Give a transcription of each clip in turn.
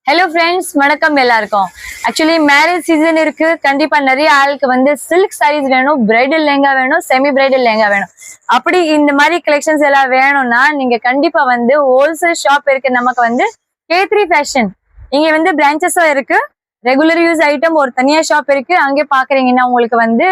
Hello friends, வணக்கம் எல்லாருக்கும். Actually marriage season இருக்கு. கண்டிப்பா நிறைய ஆளுக்கு வந்து சில்க் சாரீஸ் வேணும், பிரைடல் லெஹங்கா வேணும், செமி பிரைடல் லெஹங்கா வேணும். அப்படி இந்த மாதிரி கலெக்ஷன்ஸ் எல்லாம் வேணும்னா நீங்க கண்டிப்பா வந்து ஹோல்சேல் ஷாப் இருக்கு. நமக்கு வந்து K3 ஃபேஷன் இங்க வந்து பிரான்ச்சஸும் இருக்கு. ரெகுலர் யூஸ் ஐட்டம் ஒரு தனியா ஷாப் இருக்கு. அங்கே பாக்குறீங்கன்னா உங்களுக்கு வந்து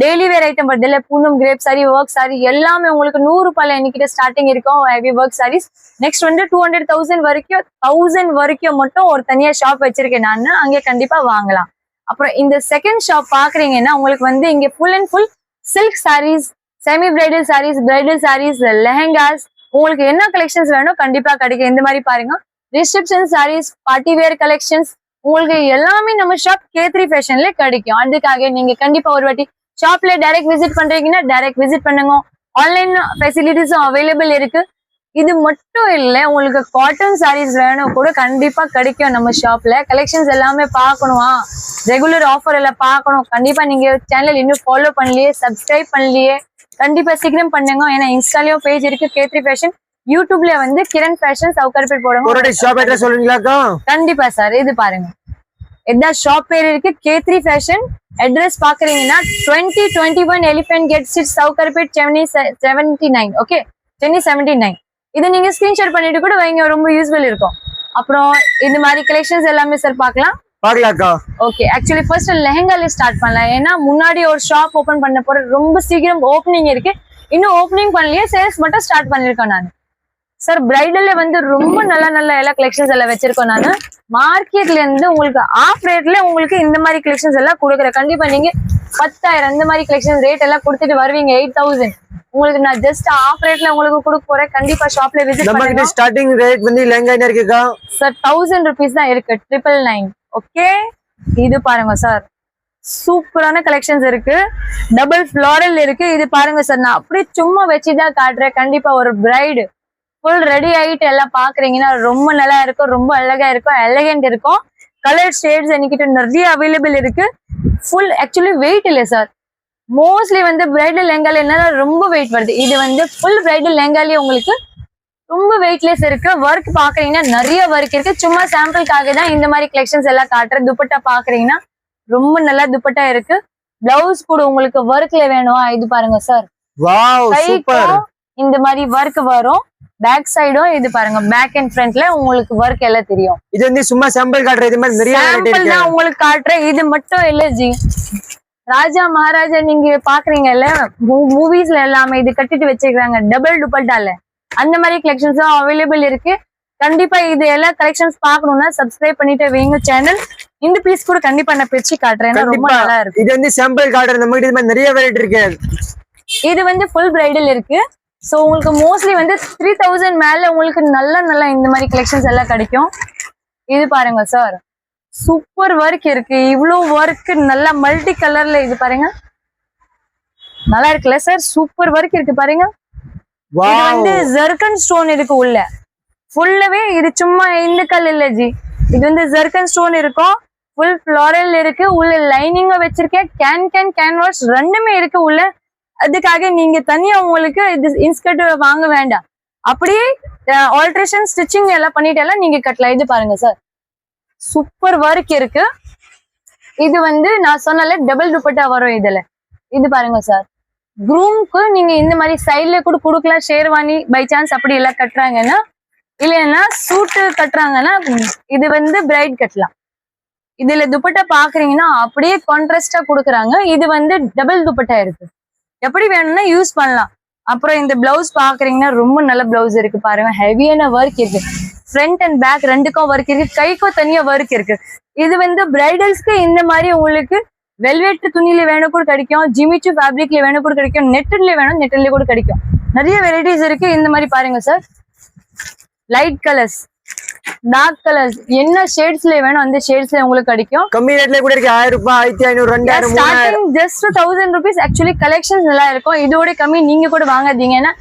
டெய்லி வேர் ஐட்டம் வருது இல்ல, பூனம் கிரேப் சாரி, ஒர்க் சாரி எல்லாமே உங்களுக்கு 100 ரூபாயில என்கிட்ட ஸ்டார்டிங் இருக்கும். ஹெவி ஒர்க் சாரீஸ் நெக்ஸ்ட் வந்து 200,000 வரைக்கும் 1000 வரைக்கும் மட்டும் ஒரு தனியா ஷாப் வச்சிருக்கேன் நான். அங்கே கண்டிப்பா வாங்கலாம். அப்புறம் இந்த செகண்ட் ஷாப் பாக்குறீங்கன்னா உங்களுக்கு வந்து இங்க full and full silk saris, semi bridal saris, bridal saris, lehengas, உங்களுக்கு என்ன கலெக்ஷன்ஸ் வேணும் கண்டிப்பா கிடைக்கும். இந்த மாதிரி பாருங்க, reception saris, party wear collections, உங்களுக்கு எல்லாமே நம்ம ஷாப் K3 ஃபேஷன்ல கிடைக்கும். அதுக்காக நீங்க கண்டிப்பா ஒரு வாட்டி ஷாப்ல டைரக்ட் விசிட் பண்றீங்கன்னா டைரக்ட் விசிட் பண்ணுங்க. ஆன்லைன் ஃபெசிலிட்டிஸும் அவைலபிள் இருக்கு. இது மட்டும் இல்ல, உங்களுக்கு காட்டன் சாரீஸ் வேணும் கூட கண்டிப்பா கிடைக்கும் நம்ம ஷாப்ல. கலெக்ஷன்ஸ் எல்லாமே பார்க்கணுமா, ரெகுலர் ஆஃபர் எல்லாம் பார்க்கணும், கண்டிப்பா நீங்க சேனல் இன்னும் ஃபாலோ பண்ணலையே, சப்ஸ்கிரைப் பண்ணலையே, கண்டிப்பா சீக்கிரம் பண்ணுங்க. ஏன்னா இன்ஸ்டாலயும் பேஜ் இருக்கு K3 ஃபேஷன், யூடியூப்ல வந்து கிரண் ஃபேஷன் சவுகார்பேட் போடுங்க. கண்டிப்பா சார். இது பாருங்க, இதான் ஷாப் பேர் இருக்கு K3 ஃபேஷன். அட்ரஸ் பாக்குறீங்கன்னா 2021 elephant gate street, Sowcarpet, Chennai 79. Okay, Chennai 79. இதை நீங்க ஸ்கிரீன்ஷாட் பண்ணிட்டு கூட வைங்க, ரொம்ப யூஸ்ஃபுல் இருக்கும். அப்புறம் இந்த மாதிரி கலெக்ஷன்ஸ் எல்லாமே சார் பார்க்கலாம். ஓகே, ஆக்சுவலி ஃபர்ஸ்ட் லெஹங்கால ஸ்டார்ட் பண்ணலாம். ஏன்னா முன்னாடி ஒரு ஷாப் ஓபன் பண்ண போற, ரொம்ப சீக்கிரம் ஓப்பனிங் இருக்கு. இன்னும் ஓப்பனிங் பண்ணலையே, சேல்ஸ் மட்டும் ஸ்டார்ட் பண்ணிருக்கேன் நான். சார் பிரைடல்ல வந்து ரொம்ப நல்ல எல்லா கலெக்ஷன்ஸ் எல்லாம் வச்சிருக்கோம் நான். மார்க்கெட்ல இருந்து உங்களுக்கு ஆஃப் ரேட்ல உங்களுக்கு இந்த மாதிரி கலெக்ஷன்ஸ் எல்லாம் கொடுக்குறேன். கண்டிப்பா நீங்க 10,000 இந்த மாதிரி கலெக்ஷன் ரேட் எல்லாம் கொடுத்துட்டு வருவீங்க 8,000. உங்களுக்கு நான் ஜஸ்ட் ஆஃப் ரேட்ல உங்களுக்கு கொடுக்க போறேன். கண்டிப்பா ஷாப்ல விசிட் பண்ணுங்க. ஸ்டார்டிங் ரேட் வந்து லெஹங்கா என்ன இருக்குக்கா சார்? 1000 rupees தான் இருக்கு, 999. ஓகே, இது பாருங்க சார், சூப்பரான கலெக்ஷன்ஸ் இருக்கு. டபுள் ஃப்ளாரல் இருக்கு. இது பாருங்க சார், நான் அப்படியே சும்மா வச்சுதான் காட்டுறேன். கண்டிப்பா ஒரு பிரைடு ஃபுல் ரெடி ஆயிட்டு எல்லாம் பாக்குறீங்கன்னா ரொம்ப நல்லா இருக்கும், ரொம்ப அழகா இருக்கும், எலகென்ட் இருக்கும். கலர் ஷேட்ஸ் என்கிட்ட நிறைய அவைலபிள் இருக்கு. ஃபுல் ஆக்சுவலி வெயிட் இல்லை சார். மோஸ்ட்லி வந்து பிரைடல் லெஹங்கால என்ன ரொம்ப வெயிட் வருது. இது வந்து ஃபுல் பிரைடல் லெஹங்காலே உங்களுக்கு ரொம்ப வெயிட்லெஸ் இருக்கு. ஒர்க் பாக்குறீங்கன்னா நிறைய ஒர்க் இருக்கு. சும்மா சாம்பிளுக்காக தான் இந்த மாதிரி கலெக்ஷன்ஸ் எல்லாம் காட்டுறேன். துப்பட்டா பாக்குறீங்கன்னா ரொம்ப நல்லா துப்பட்டா இருக்கு. பிளவுஸ் கூட உங்களுக்கு ஒர்க்ல வேணும். இது பாருங்க சார், இந்த மாதிரி ஒர்க் வரும். பேக் சைடும் இது பாருங்க, பேக் அண்ட் ஃப்ரண்ட்ல உங்களுக்கு ஒர்க் எல்லாம் தெரியும். இது வந்து சும்மா சாம்பிள் காட்டுறது, இது மாதிரி நிறைய சாம்பிள் தான் உங்களுக்கு காட்டுறேன். இது மட்டும் இல்ல ஜி, ராஜா மகாராஜா நீங்க பாக்குறீங்கல்ல மூவிஸ்ல எல்லாமே இது கட்டிட்டு வச்சிருக்காங்க டபுள் துப்பட்டால. அந்த மாதிரி கலெக்ஷன்ஸும் அவைலபிள் இருக்கு. கண்டிப்பா இது எல்லா கலெக்ஷன்ஸ் பாக்கணும்னா சப்ஸ்கிரைப் பண்ணிட்டு வைங்க சேனல். இந்த பீஸ் கூட கண்டிப்பா நான் பிரிச்சு காட்டுறேன், ரொம்ப நல்லா இருக்கு. இது வந்து சாம்பிள் காட்டுறது, நம்ம கிட்ட நிறைய வெரைட்டி இருக்கு. இது வந்து ஃபுல் பிரைடல் இருக்கு. சோ உங்களுக்கு மோஸ்ட்லி வந்து 3000 மேல உங்களுக்கு நல்ல இந்த மாதிரி கலெக்ஷன்ஸ் எல்லாம் கிடைக்கும். இது பாருங்க சார், சூப்பர் ஒர்க் இருக்கு. இவ்வளவு ஒர்க் நல்லா மல்டி கலர்ல. இது பாருங்க, நல்லா இருக்குல்ல சார்? சூப்பர் ஒர்க் இருக்கு பாருங்க. இது வந்து ஜர்கன் ஸ்டோன் இருக்கு உள்ள ஃபுல்லவே. இது சும்மா இந்த கல் இல்ல ஜி, இது வந்து ஜர்கன் ஸ்டோன் இருக்கும். ஃபுல் ஃப்ளாரல் இருக்கு. உள்ள லைனிங்க வச்சிருக்கேன். கேன்வாஸ் ரெண்டுமே இருக்கு உள்ள. அதுக்காக நீங்க தனியா உங்களுக்கு இது இன்ஸ்கர்ட் வாங்க வேண்டாம். அப்படியே ஆல்ட்ரேஷன் ஸ்டிச்சிங் எல்லாம் பண்ணிட்டு எல்லாம் நீங்க கட்டலாம். இது பாருங்க சார், சூப்பர் ஒர்க் இருக்கு. இது வந்து நான் சொன்னால டபுள் துப்பட்டா வரும் இதுல. இது பாருங்க சார், க்ரூம்க்கு நீங்க இந்த மாதிரி சைட்ல கூட கொடுக்கலாம். ஷேர்வானி பை சான்ஸ் அப்படி எல்லாம் கட்டுறாங்கன்னா, இல்லைன்னா சூட்டு கட்டுறாங்கன்னா இது வந்து பிரைட் கட்டலாம். இதுல துப்பட்டா பாக்குறீங்கன்னா அப்படியே கான்ட்ராஸ்டா கொடுக்குறாங்க. இது வந்து டபுள் துப்பட்டா இருக்கு, எப்படி வேணும்னா யூஸ் பண்ணலாம். அப்புறம் இந்த பிளவுஸ் பாக்குறீங்கன்னா ரொம்ப நல்ல பிளவுஸ் இருக்கு பாருங்க. ஹெவியான ஒர்க் இருக்கு. ஃப்ரண்ட் அண்ட் பேக் ரெண்டுக்கும் ஒர்க் இருக்கு. கைக்கும் தனியா ஒர்க் இருக்கு. இது வந்து பிரைடல்ஸ்க்கு இந்த மாதிரி உங்களுக்கு வெல்வெட் துணியில வேணும் கூட கிடைக்கும், ஜிமிச்சு ஃபேப்ரிக்ல வேணும் கூட கிடைக்கும், நெட்ல வேணும் நெட்ல கூட கிடைக்கும். நிறைய வெரைட்டிஸ் இருக்கு. இந்த மாதிரி பாருங்க sir, light colours, dark colours, என்ன ஷேட்ஸ்ல வேணும் அந்த ஷேட்ஸ்ல உங்களுக்கு கிடைக்கும். கம்மி ரேட்ல கூட இருக்கு. 1000 ரூபாய், 1500, 2000, starting just 1000 rupees. Actually collections நல்லா இருக்கும். இதோட கம்மி நீங்க கூட வாங்காதீங்க. ஏன்னா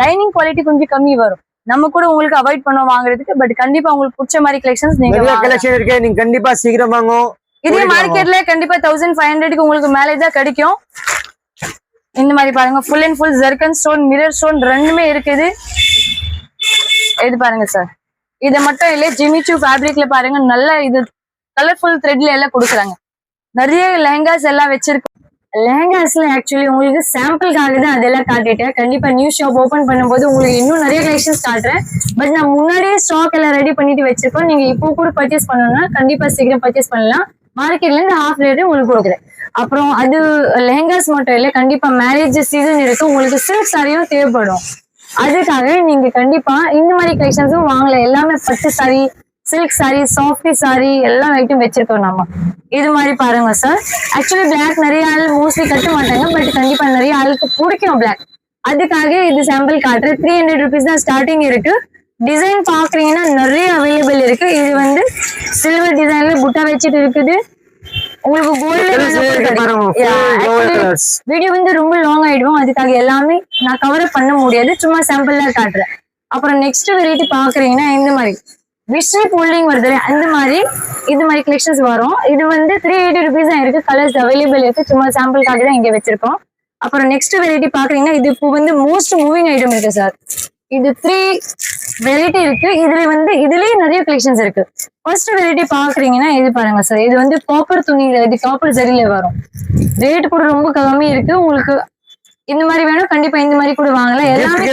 லைனிங் குவாலிட்டி கொஞ்சம் கம்மி வரும். நம்ம கூட உங்களுக்கு அவாய்ட் பண்ணுவோம் வாங்குறதுக்கு. பட் கண்டிப்பா உங்களுக்கு பிடிச்ச மாதிரி கலெக்ஷன்ஸ் நீங்க கலெக்ஷன் இருக்கு. நீங்க கண்டிப்பா சீக்கிரம் வாங்கும். இதே மார்க்கெட்ல கண்டிப்பா 1500க்கு உங்களுக்கு மேலே தான் கிடைக்கும். இந்த மாதிரி பாருங்க, full and full zircon stone, mirror stone ரெண்டுமே இருக்குது. இது பாருங்க சார், இதை மட்டும் இல்ல ஜிமிச்சு ஃபேப்ரிக்ல பாருங்க நல்ல இது கலர்ஃபுல் த்ரெட்ல எல்லாம் கொடுக்குறாங்க. நிறைய லெஹங்காஸ் எல்லாம் வச்சிருக்கோம். லெஹங்காஸ்ல ஆக்சுவலி உங்களுக்கு சாம்பிளுக்காக தான் அதெல்லாம் காட்டிட்டேன். கண்டிப்பா நியூ ஷாப் ஓபன் பண்ணும்போது உங்களுக்கு இன்னும் நிறைய கலெக்ஷன்ஸ் காட்டுறேன். பட் நான் முன்னாடியே ஸ்டாக் எல்லாம் ரெடி பண்ணிட்டு வச்சிருக்கோம். நீங்க இப்போ கூட பர்ச்சேஸ் பண்ணணும்னா கண்டிப்பா சீக்கிரம் பர்ச்சேஸ் பண்ணலாம். மார்க்கெட்ல இருந்து ஹாஃப் ரேட்டு உங்களுக்கு கொடுக்குறேன். அப்புறம் அது லெஹங்காஸ் மட்டும் இல்லை, கண்டிப்பா மேரேஜ் சீசன் இருக்கு, உங்களுக்கு சில்க் சாரியும் தேவைப்படும். அதுக்காக நீங்க கண்டிப்பா இந்த மாதிரி கலெக்ஷன்ஸும் வாங்கலாம். எல்லாமே பட்டு sorry, silk sorry, softy sorry எல்லா ஐட்டம் வச்சிருக்கோம் நம்ம. இது மாதிரி பாருங்க சார். ஆக்சுவலி பிளாக் நிறைய ஆள் மோஸ்ட்லி கட்ட மாட்டாங்க, பட் கண்டிப்பா நிறைய ஆளுக்கு பிடிக்கும் பிளாக். அதுக்காக இது சாம்பிள் காட்டுறேன். 300 rupees தான் ஸ்டார்டிங் இருக்கு. டிசைன் பாக்குறீங்கன்னா நிறைய அவைலபிள் இருக்கு. இது வந்து சில்வர் டிசைன்ல புட்டா வச்சுட்டு இருக்குது. உங்களுக்கு வீடியோ வந்து ரொம்ப லாங் ஆயிடும், அதுக்காக எல்லாமே நான் கவர் பண்ண முடியாது, சும்மா சாம்பிள் தான் காட்டுறேன். அப்புறம் நெக்ஸ்ட் வெரைட்டி பாக்குறீங்கன்னா இந்த மாதிரி விஷ்ணு ஃபோல்டிங் வருது, அந்த மாதிரி இது மாதிரி கலெக்ஷன்ஸ் வரும். இது வந்து 380 rupees தான் இருக்கு. கலர்ஸ் அவைலபிள் இருக்கு, சும்மா சாம்பிளுக்காக தான் இங்க வச்சிருக்கோம். அப்புறம் நெக்ஸ்ட் வெரைட்டி பாக்குறீங்கன்னா இது இப்போ வந்து மோஸ்ட் மூவிங் ஐட்டம் இருக்கு சார். இது 3 வெரைட்டி இருக்கு. இதுல வந்து இதுலயே நிறைய கலெக்ஷன்ஸ் இருக்கு. ஃபர்ஸ்ட் வெரைட்டி பாக்குறீங்கன்னா இது பாருங்க சார். இது வந்து காப்பர் துணியில, இது காப்பர் சரியில வரும். ரேட் கூட ரொம்ப கம்மி இருக்கு. உங்களுக்கு இந்த மாதிரி வேணும் கண்டிப்பா இந்த மாதிரி கூட வாங்கலாம். எல்லாமே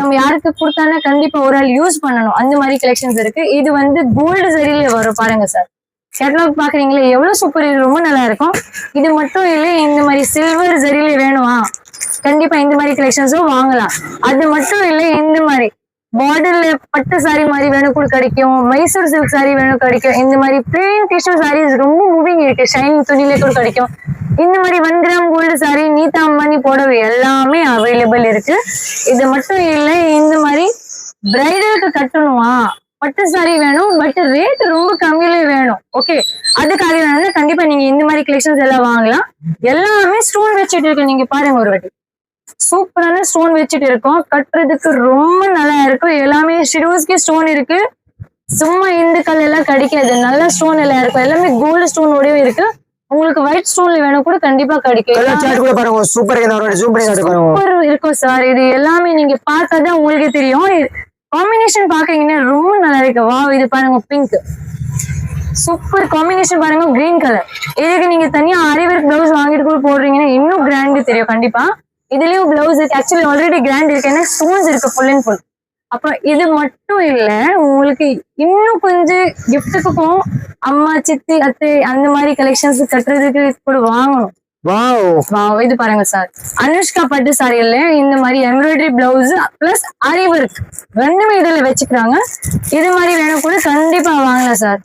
நம்ம யாருக்கு கொடுத்தாலும் கண்டிப்பா ஒரு ஆள் யூஸ் பண்ணணும், அந்த மாதிரி கலெக்ஷன்ஸ் இருக்கு. இது வந்து கோல்டு சரியில வரும் பாருங்க சார். கேட்டலாக் பாக்குறீங்களா எவ்வளவு சூப்பர், இது ரொம்ப நல்லா இருக்கும். இது மட்டும் இல்லை, இந்த மாதிரி சில்வர் சரியில வேணுமா கண்டிப்பா இந்த மாதிரி கலெக்ஷன்ஸும் வாங்கலாம். அது மட்டும் இல்லை, இந்த மாதிரி பார்டர்ல பட்டு சாரி மாதிரி வேணும் கூட கிடைக்கும், மைசூர் சில்க் சாரி வேணும் கிடைக்கும். இந்த மாதிரி பிளெயின் டிஷ்யூ சாரீஸ் ரொம்ப மூவிங் இருக்கு, ஷைனிங் துணியில கூட கிடைக்கும். இந்த மாதிரி 1 கிராம் கோல்டு சாரி, நீதா அம்பானி புடவை எல்லாமே அவைலபிள் இருக்கு. இது மட்டும் இல்லை, இந்த மாதிரி பிரைடலுக்கு கட்டணுமா பட்டு சாரி வேணும், பட் ரேட் ரொம்ப கம்மியில வேணும், ஓகே, அதுக்காக வந்து கண்டிப்பா நீங்க இந்த மாதிரி கலெக்ஷன்ஸ் எல்லாம் வாங்கலாம். எல்லாமே ஸ்டோன் வச்சுட்டு இருக்கு. நீங்க பாருங்க ஒரு வாட்டி, சூப்பரான ஸ்டோன் வச்சுட்டு இருக்கோம். கட்டுறதுக்கு ரொம்ப நல்லா இருக்கும். எல்லாமே ஷிரோஸ்க்கு ஸ்டோன் இருக்கு, சும்மா இந்த கல் எல்லாம் கிடைக்காது, நல்ல ஸ்டோன் எல்லாம் இருக்கும். எல்லாமே கோல்டு ஸ்டோனோடய இருக்கு. உங்களுக்கு ஒயிட் ஸ்டோன்ல வேணும் கூட கண்டிப்பா கிடைக்கும். சூப்பர் இருக்கும் சார். இது எல்லாமே நீங்க பார்த்தாதான் உங்களுக்கு தெரியும். காம்பினேஷன் பாக்கீங்கன்னா ரொம்ப நல்லா இருக்கு. வா, இது பாருங்க பிங்க், சூப்பர் காம்பினேஷன் பாருங்க. கிரீன் கலர், இதுக்கு நீங்க தனியா ஆரி ஒர்க் பிளவுஸ் வாங்கிட்டு கூட போடுறீங்கன்னா இன்னும் கிராண்ட் தெரியும் கண்டிப்பா. இதுலயும் பிளவுஸ் இருக்கு, ஆக்சுவலி ஆல்ரெடி கிராண்ட் இருக்கு, ஏன்னா ஸ்டோன்ஸ் இருக்கு ஃபுல் அண்ட் ஃபுல். அப்புறம் இது மட்டும் இல்ல, உங்களுக்கு இன்னும் கொஞ்சம் கிஃப்ட்டுக்கும் அம்மா சித்தி அத்தை அந்த மாதிரி கலெக்ஷன்ஸ் கட்டுறதுக்கு கூட வாங்கணும். இது பாருங்க சார், அனுஷ்கா பட்டு சாரியில இந்த மாதிரி எம்ப்ராய்டரி பிளவுஸ் பிளஸ் ஆரி ஒர்க் ரெண்டுமே இதுல வச்சுக்கிறாங்க. இது மாதிரி வேணும் கூட கண்டிப்பா வாங்கலாம் சார்.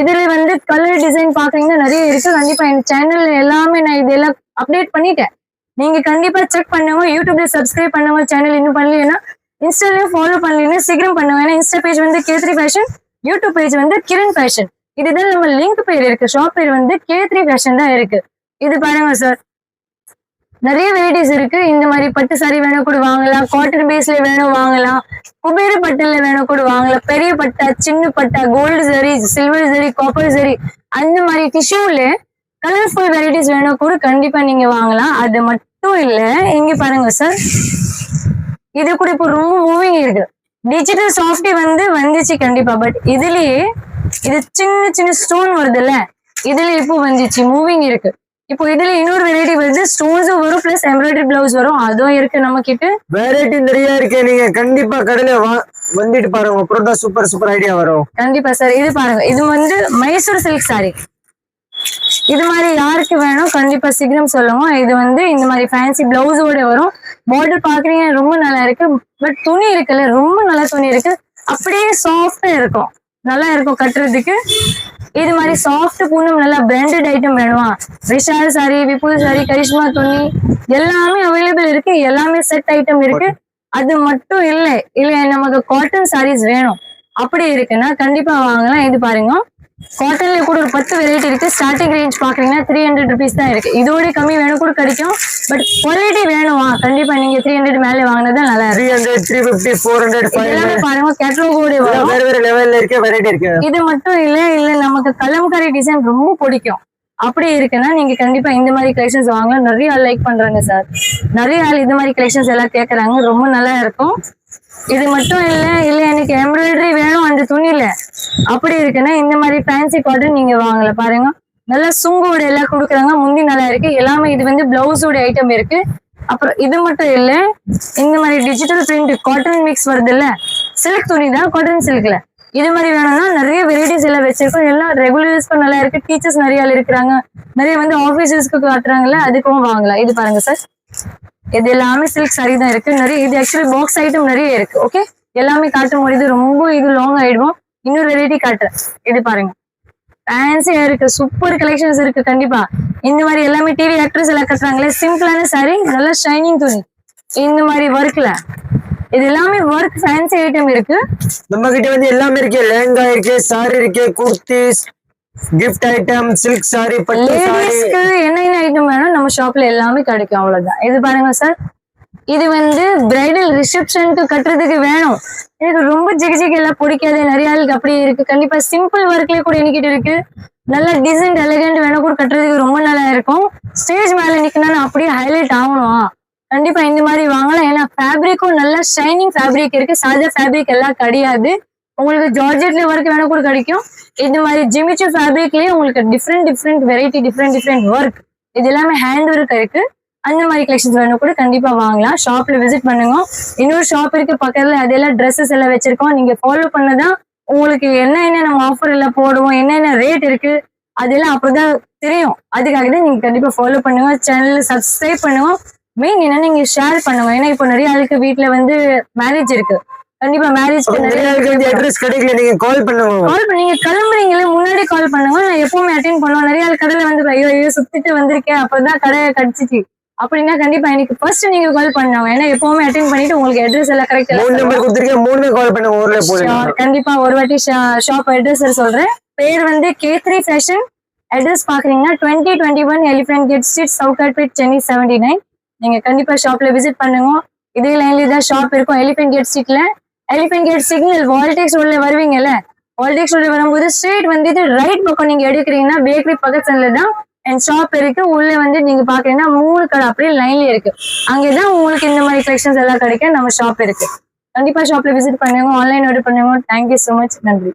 இதுல வந்து கலர் டிசைன் பாக்குறீங்கன்னா நிறைய இருக்கு. கண்டிப்பா என் சேனல் எல்லாமே நான் இதெல்லாம் அப்டேட் பண்ணிட்டேன், நீங்க கண்டிப்பா செக் பண்ணுங்க. யூடியூப்ல சப்ஸ்கிரைப் பண்ணுங்க, சேனல் இன்னும் பண்ணலன்னா இன்ஸ்டாலயும் ஃபாலோ பண்ணலன்னா சீக்கிரம் பண்ணுங்க. ஏன்னா இன்ஸ்டா பேஜ் வந்து K3 ஃபேஷன், யூடியூப் பேஜ் வந்து கிரண் ஃபேஷன். இதுதான் நம்ம லிங்க் பேர் இருக்கு. ஷாப் பேர் வந்து K3 ஃபேஷன் தான் இருக்கு. இது பாருங்க சார், நிறைய வெரைட்டிஸ் இருக்கு. இந்த மாதிரி பட்டு சாரி வேணும் கூட வாங்கலாம், காட்டன் பேஸ்ல வேணும் வாங்கலாம், குபேர பட்டுல வேணும் கூட வாங்கலாம், பெரிய பட்டா, சின்ன பட்டா, கோல்டு சரி, சில்வர் சரி, காப்பர் சரி, அந்த மாதிரி டிஷ்யூல கலர்ஃபுல் வெரைட்டிஸ் வேணும் கூட கண்டிப்பா நீங்க வாங்கலாம். அது மட்டும் இல்ல, இங்க பாருங்க சார், இது கூட இப்போ ரொம்ப மூவிங் இருக்கு. டிஜிட்டல் சாஃப்டி வந்து வந்துச்சு கண்டிப்பா, பட் இதுலயே இது சின்ன சின்ன ஸ்டோன் வருதுல்ல, இதுல இப்போ வந்துச்சு மூவிங் இருக்கு. இப்போ இதுல இன்னொரு வெரைட்டி வருது, ஸ்டோன்ஸும் வரும் பிளஸ் எம்ப்ராய்டரி பிளவுஸ் வரும், அதுவும் இருக்கு நம்ம கிட்ட. வெரைட்டி நிறைய இருக்கு, நீங்க கண்டிப்பா கடையில வந்துட்டு பாருங்க, அப்புறம் தான் சூப்பர் சூப்பர் ஐடியா வரும். கண்டிப்பா சார். இது பாருங்க, இது வந்து மைசூர் சில்க் சாரி. இது மாதிரி யாருக்கு வேணும் கண்டிப்பா சீக்கிரம் சொல்லுங்க. இது வந்து இந்த மாதிரி ஃபேன்சி பிளவுஸோட வரும். பார்டர் பாக்குறீங்க ரொம்ப நல்லா இருக்கு, பட் துணி இருக்குல்ல ரொம்ப நல்லா துணி இருக்கு, அப்படியே சாஃப்டா இருக்கும், நல்லா இருக்கும் கட்டுறதுக்கு. இது மாதிரி சாஃப்ட் பூனம் நல்லா பிராண்டட் ஐட்டம் வேணுமா, விஷால் சாரி, விபுல் சாரி, கரிஷ்மா துணி எல்லாமே அவைலபிள் இருக்கு. எல்லாமே செட் ஐட்டம் இருக்கு. அது மட்டும் இல்ல நமக்கு காட்டன் சாரீஸ் வேணும் அப்படி இருக்குன்னா கண்டிப்பா வாங்கலாம். இது பாருங்க, காட்டன்ல கூட ஒரு 10 வெரைட்டி இருக்கு. ஸ்டார்டிங் ரேஞ்ச் பாக்குறீங்கன்னா 300 rupees தான் இருக்கு. இதோட கம்மி வேணும் கூட கிடைக்கும், பட் குவாலிட்டி வேணுமா கண்டிப்பா நீங்க 300 மேல வாங்கினதான் நல்லா இருக்கு. 300, 350, 400, 500 பாருங்க, கேட்டலாகோட வேற வேற லெவல்ல இருக்க வெரைட்டி இருக்கு. இது மட்டும் இல்ல நமக்கு கலம்காரி டிசைன் ரொம்ப பிடிக்கும் அப்படி இருக்குன்னா நீங்க கண்டிப்பா இந்த மாதிரி கலெக்ஷன்ஸ் வாங்கலாம். நிறைய ஆள் லைக் பண்றாங்க சார், நிறைய ஆள் இந்த மாதிரி கலெக்ஷன்ஸ் எல்லாம் கேட்கறாங்க, ரொம்ப நல்லா இருக்கும். இது மட்டும் இல்ல எனக்கு எம்ப்ராய்டரி வேணும் அந்த துணியில அப்படி இருக்குன்னா இந்த மாதிரி ஃபேன்சி காட்டன் நீங்க வாங்கல பாருங்க. நல்லா சுங்கோட எல்லாம் கொடுக்குறாங்க, முந்தி நல்லா இருக்கு எல்லாமே. இது வந்து பிளவுஸோட ஐட்டம் இருக்கு. அப்புறம் இது மட்டும் இல்ல, இந்த மாதிரி டிஜிட்டல் பிரிண்ட் காட்டன் மிக்ஸ் வருது இல்ல, சில்க் துணி தான் காட்டன் சில்க்ல. இது மாதிரி வேணும்னா நிறைய வெரைட்டிஸ் எல்லாம் வச்சிருக்கோம். எல்லாம் ரெகுலர் யூஸ்க்கும் நல்லா இருக்கு. டீச்சர்ஸ் நிறைய ஆள் இருக்கிறாங்க, நிறைய வந்து ஆஃபீஸ் யூஸ்க்கு காட்டுறாங்கல்ல, அதுக்கும் வாங்கலாம். இது பாருங்க சார், இது எல்லாமே சில்க் சாரி தான் இருக்கு. நிறைய இது ஆக்சுவலி பாக்ஸ் ஐட்டம் நிறைய இருக்கு. ஓகே, எல்லாமே காட்டும் போது இது ரொம்ப இது லாங் ஆயிடும். இன்னொரு வெரைட்டி காட்டுறேன். இது பாருங்க, ஃபேன்சியா இருக்கு, சூப்பர் கலெக்ஷன்ஸ் இருக்கு. கண்டிப்பா இந்த மாதிரி எல்லாமே டிவி ஆக்ட்ரஸ் எல்லாம் கட்டுறாங்களே, சிம்பிளான சாரி, நல்லா ஷைனிங் துணி, இந்த மாதிரி ஒர்க்ல இது எல்லாமே ஒர்க் ஃபேன்சி ஐட்டம் இருக்கு. நம்ம கிட்ட வந்து எல்லாமே இருக்கு. லெஹங்கா இருக்கு, சாரி இருக்கு, kurtis, gift item, silk sorry, பட்டு சாரி. லேடிஸ்க்கு என்னென்ன ஐட்டம் வேணும் நம்ம ஷாப்ல எல்லாமே கிடைக்கும். அவ்வளவுதான். இது பாருங்க சார், இது வந்து பிரைடல் ரிசப்ஷனுக்கு கட்டுறதுக்கு வேணும். எனக்கு ரொம்ப ஜிகு எல்லாம் பிடிக்காது, நிறைய ஆளுக்கு அப்படி இருக்கு. கண்டிப்பா சிம்பிள் ஒர்க்லயே கூட என்கிட்ட இருக்கு. நல்ல டிசைன் எலகண்ட் வேணும் கூட கட்டுறதுக்கு ரொம்ப நல்லா இருக்கும். ஸ்டேஜ் மேல நிக்கணும்னா அப்படியே ஹைலைட் ஆகணும். கண்டிப்பா இந்த மாதிரி வாங்கலாம். ஏன்னா ஃபேப்ரிக்கும் நல்ல ஷைனிங் ஃபேப்ரிக் இருக்கு, சாதா ஃபேப்ரிக் எல்லாம் கிடையாது. உங்களுக்கு ஜார்ஜெட்ல ஒர்க் வேணும் கூட கிடைக்கும். இந்த மாதிரி ஜிமிச்சு ஃபேப்ரிக்லயே உங்களுக்கு டிஃப்ரெண்ட் வெரைட்டி, டிஃப்ரெண்ட் ஒர்க், இது எல்லாமே ஹேண்ட் ஒர்க் இருக்கு. அந்த மாதிரி கலெக்ஷன்ஸ் வேணும் கூட கண்டிப்பா வாங்கலாம். ஷாப்ல விசிட் பண்ணுங்க. இன்னொரு ஷாப் இருக்கு பக்கத்துல, அதெல்லாம் ட்ரெஸ்ஸஸ் எல்லாம் வச்சிருக்கோம். நீங்க ஃபாலோ பண்ணதான் உங்களுக்கு என்ன நம்ம ஆஃபர் எல்லாம் போடுவோம், என்னென்ன ரேட் இருக்கு அதெல்லாம் அப்பதான் தெரியும். அதுக்காக தான் நீங்க கண்டிப்பா ஃபாலோ பண்ணுங்க, சேனல்ல சப்ஸ்கிரைப் பண்ணுங்க. மெயின் என்ன, நீங்க ஷேர் பண்ணுங்க. ஏன்னா இப்போ நிறைய ஆளுக்கு வீட்டுல வந்து மேரேஜ் இருக்கு. கண்டிப்பா மேரேஜ்க்கு நிறைய அட்ரஸ் கிடைக்கல, நீங்க கால் பண்ணுங்க. கால் பண்ணி நீங்க கிளம்புறீங்களே முன்னாடி கால் பண்ணுங்க. நான் எப்பவுமே அட்டென்ட் பண்ணுவோம். நிறைய ஆள் கடையில வந்து ஐயோ சுத்திட்டு வந்திருக்கேன், அப்பதான் கடையை கடிச்சிச்சு அப்படின்னா கண்டிப்பா எனக்கு ஃபர்ஸ்ட் நீங்க கால் பண்ணுங்க. ஏன்னா எப்பவுமே அட்டென்ட் பண்ணிட்டு உங்களுக்கு அட்ரஸ் எல்லாம் கரெக்டா கால் பண்ணுங்க. கண்டிப்பா ஒரு வாட்டி ஷாப் அட்ரஸ் சொல்றேன். பேர் வந்து K3 ஃபேஷன். அட்ரஸ் பாக்குறீங்கன்னா 2021 எலிஃபென்ட் கேட் ஸ்ட்ரீட், சவுகாட்பேட், சென்னை 79. நீங்க கண்டிப்பா ஷாப்ல விசிட் பண்ணுங்க. இதே லைன்ல தான் ஷாப் இருக்கும், எலிஃபென்ட் கேட் ஸ்ட்ரீட்ல. எலிஃபென்ட் கேட் சிக்னல் வால்டெக்ஸ் ரோட்ல வருவீங்கல்ல, வால்டெக்ஸ் ரோட்ல வரும்போது ஸ்ட்ரெயிட் வந்துட்டு ரைட் பக்கம் நீங்க எடுக்கிறீங்கன்னா பேக்கரி பக்கத்துல தான் என் ஷாப் இருக்கு. உள்ள வந்து நீங்க பாக்குறீங்கன்னா 3 கடை அப்படியே லைன்ல இருக்கு. அங்கேதான் உங்களுக்கு இந்த மாதிரி கலெக்ஷன்ஸ் எல்லாம் கிடைக்கும். நம்ம ஷாப் இருக்கு. கண்டிப்பா ஷாப்ல விசிட் பண்ணுங்க, ஆன்லைன் ஆர்டர் பண்ணுங்க. Thank you so much. நன்றி.